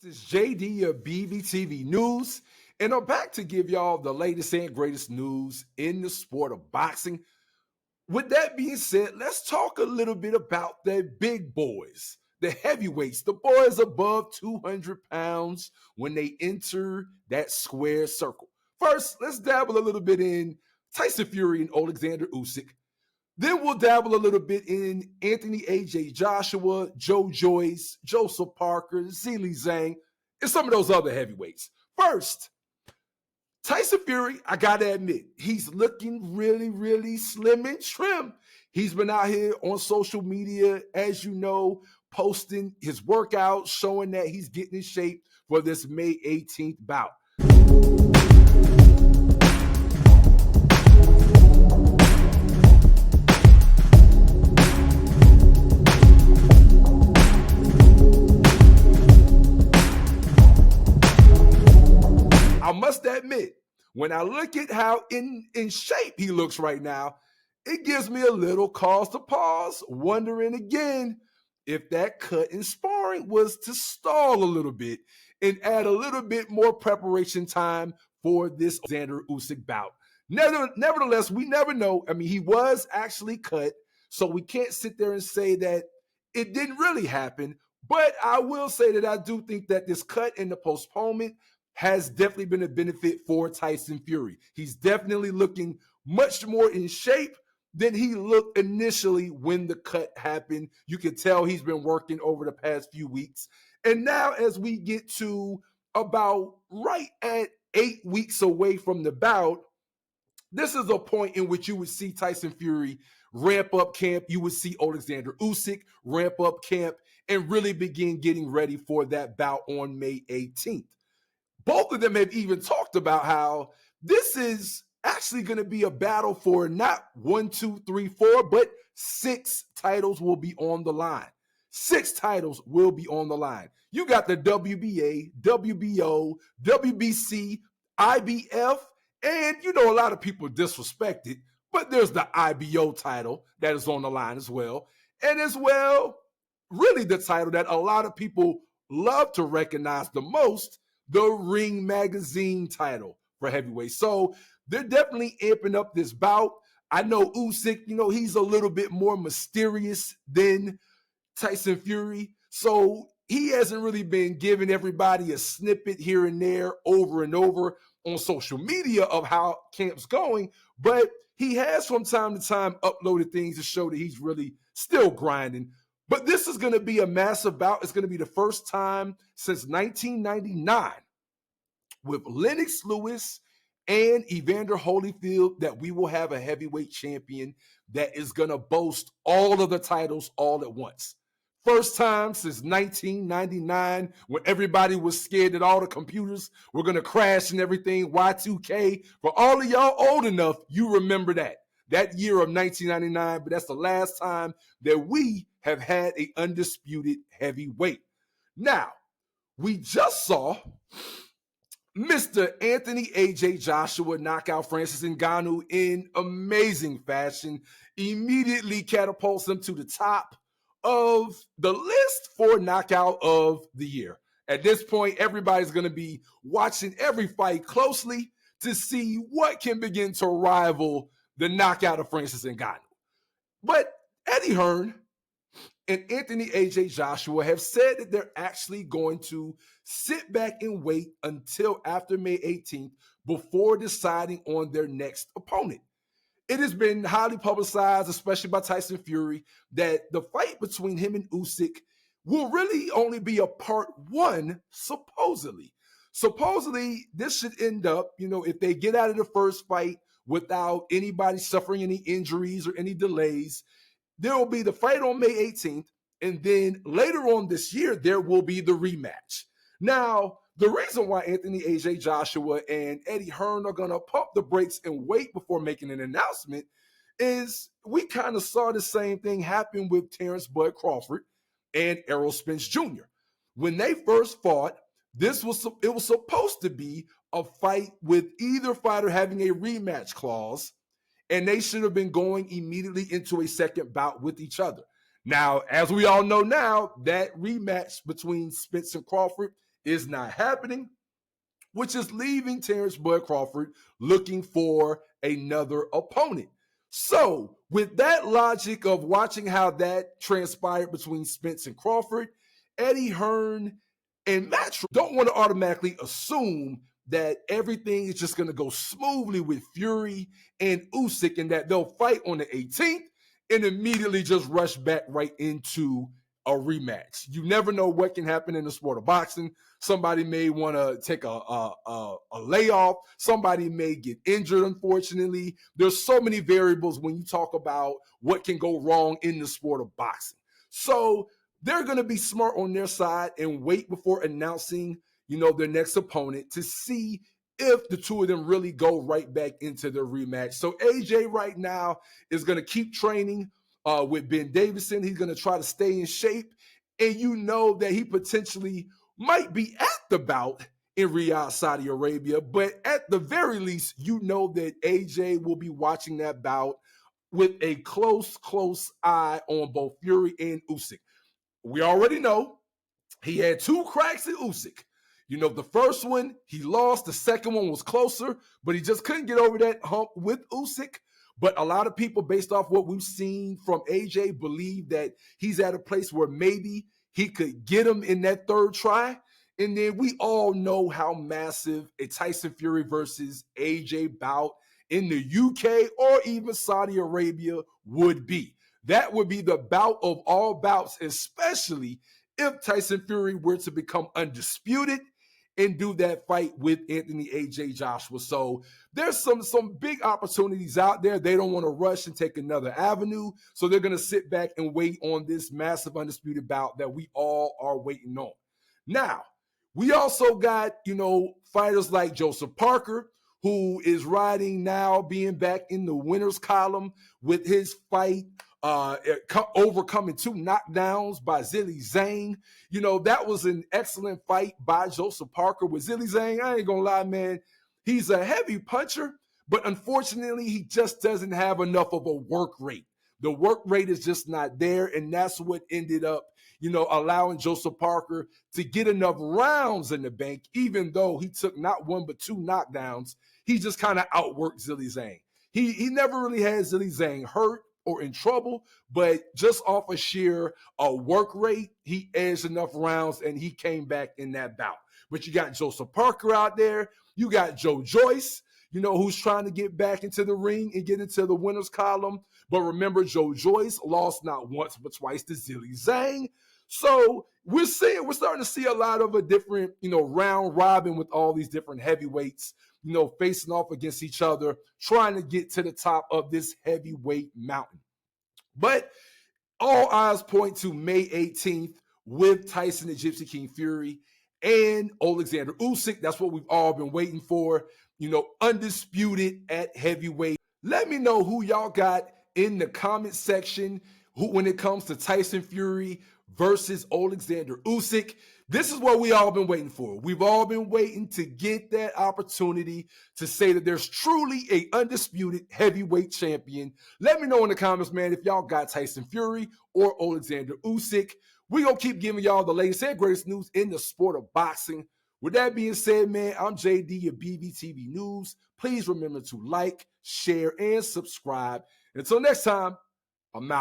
This is JD of Bvtvnews, and I'm back to give y'all the latest and greatest news in the sport of boxing. With that being said, let's talk a little bit about the big boys, the heavyweights, the boys above 200 pounds when they enter that square circle. First, let's dabble a little bit in Tyson Fury and Oleksandr Usyk. Then we'll dabble a little bit in Anthony A.J. Joshua, Joe Joyce, Joseph Parker, Zhilei Zhang, and some of those other heavyweights. First, Tyson Fury, I gotta admit, he's looking really, really slim and trim. He's been out here on social media, as you know, posting his workouts, showing that he's getting in shape for this May 18th bout. I must admit, when I look at how in shape he looks right now, it gives me a little cause to pause, wondering again if that cut in sparring was to stall a little bit and add a little bit more preparation time for this Oleksandr Usyk bout. Nevertheless, we never know. I mean, he was actually cut, so we can't sit there and say that it didn't really happen. But I will say that I do think that this cut and the postponement has definitely been a benefit for Tyson Fury. He's definitely looking much more in shape than he looked initially when the cut happened. You can tell he's been working over the past few weeks. And now as we get to about right at 8 weeks away from the bout, this is a point in which you would see Tyson Fury ramp up camp. You would see Oleksandr Usyk ramp up camp and really begin getting ready for that bout on May 18th. Both of them have even talked about how this is actually going to be a battle for not 1, 2, 3, 4, but 6 titles will be on the line. 6 titles will be on the line. You got the WBA, WBO, WBC, IBF, and you know a lot of people disrespect it, but there's the IBO title that is on the line as well. And as well, really the title that a lot of people love to recognize the most, the Ring Magazine title for heavyweight. So they're definitely amping up this bout. I know Usyk, he's a little bit more mysterious than Tyson Fury. So he hasn't really been giving everybody a snippet here and there over and over on social media of how camp's going. But he has from time to time uploaded things to show that he's really still grinding. But this is going to be a massive bout. It's going to be the first time since 1999 with Lennox Lewis and Evander Holyfield that we will have a heavyweight champion that is going to boast all of the titles all at once. First time since 1999 when everybody was scared that all the computers were going to crash and everything, Y2K. For all of y'all old enough, you remember that year of 1999, but that's the last time that we have had an undisputed heavyweight. Now, we just saw Mr. Anthony A.J. Joshua knock out Francis Ngannou in amazing fashion, immediately catapults him to the top of the list for knockout of the year. At this point, everybody's going to be watching every fight closely to see what can begin to rival the knockout of Francis Ngannou. But Eddie Hearn and Anthony A.J. Joshua have said that they're actually going to sit back and wait until after May 18th before deciding on their next opponent. It has been highly publicized, especially by Tyson Fury, that the fight between him and Usyk will really only be a part 1, supposedly. Supposedly, this should end up, if they get out of the first fight without anybody suffering any injuries or any delays, there will be the fight on May 18th, and then later on this year, there will be the rematch. Now, the reason why Anthony A.J. Joshua and Eddie Hearn are going to pump the brakes and wait before making an announcement is we kind of saw the same thing happen with Terrence Bud Crawford and Errol Spence Jr. When they first fought, it was supposed to be a fight with either fighter having a rematch clause, and they should have been going immediately into a second bout with each other. Now, as we all know now, that rematch between Spence and Crawford is not happening, which is leaving Terrence Bud Crawford looking for another opponent. So, with that logic of watching how that transpired between Spence and Crawford, Eddie Hearn and Matt don't want to automatically assume that everything is just going to go smoothly with Fury and Usyk and that they'll fight on the 18th and immediately just rush back right into a rematch. You never know what can happen in the sport of boxing. Somebody may want to take a layoff. Somebody may get injured, unfortunately. There's so many variables when you talk about what can go wrong in the sport of boxing. So they're going to be smart on their side and wait before announcing, their next opponent to see if the two of them really go right back into their rematch. So AJ right now is going to keep training with Ben Davison. He's going to try to stay in shape. And you know that he potentially might be at the bout in Riyadh, Saudi Arabia. But at the very least, you know that AJ will be watching that bout with a close eye on both Fury and Usyk. We already know he had 2 cracks at Usyk. The first one, he lost. The second one was closer, but he just couldn't get over that hump with Usyk. But a lot of people, based off what we've seen from AJ, believe that he's at a place where maybe he could get him in that third try. And then we all know how massive a Tyson Fury versus AJ bout in the UK or even Saudi Arabia would be. That would be the bout of all bouts, especially if Tyson Fury were to become undisputed and do that fight with Anthony AJ Joshua. So there's some big opportunities out there. They don't want to rush and take another avenue. So they're going to sit back and wait on this massive undisputed bout that we all are waiting on. Now, we also got, fighters like Joseph Parker, who is riding now, being back in the winners column with his fight, overcoming 2 knockdowns by Zhilei Zhang. That was an excellent fight by Joseph Parker with Zhilei Zhang. I ain't gonna lie, man. He's a heavy puncher, but unfortunately, he just doesn't have enough of a work rate. The work rate is just not there, and that's what ended up, allowing Joseph Parker to get enough rounds in the bank, even though he took not 1 but 2 knockdowns. He just kind of outworked Zhilei Zhang. He never really had Zhilei Zhang hurt or in trouble, but just off a sheer work rate, he edged enough rounds and he came back in that bout. But you got Joseph Parker out there. You got Joe Joyce, who's trying to get back into the ring and get into the winners column. But remember, Joe Joyce lost not once but twice to Zhilei Zhang. So we're starting to see a lot of a different, round robin with all these different heavyweights, facing off against each other, trying to get to the top of this heavyweight mountain. But all eyes point to May 18th with Tyson the Gypsy King Fury and Oleksandr Usyk. That's what we've all been waiting for, undisputed at heavyweight. Let me know who y'all got in the comment section when it comes to Tyson Fury versus Oleksandr Usyk. This is what we all been waiting for. We've all been waiting to get that opportunity to say that there's truly a undisputed heavyweight champion. Let me know in the comments, man, if y'all got Tyson Fury or Oleksandr Usyk. We're going to keep giving y'all the latest and greatest news in the sport of boxing. With that being said, man, I'm JD of Bvtvnews. Please remember to like, share, and subscribe. Until next time, I'm out.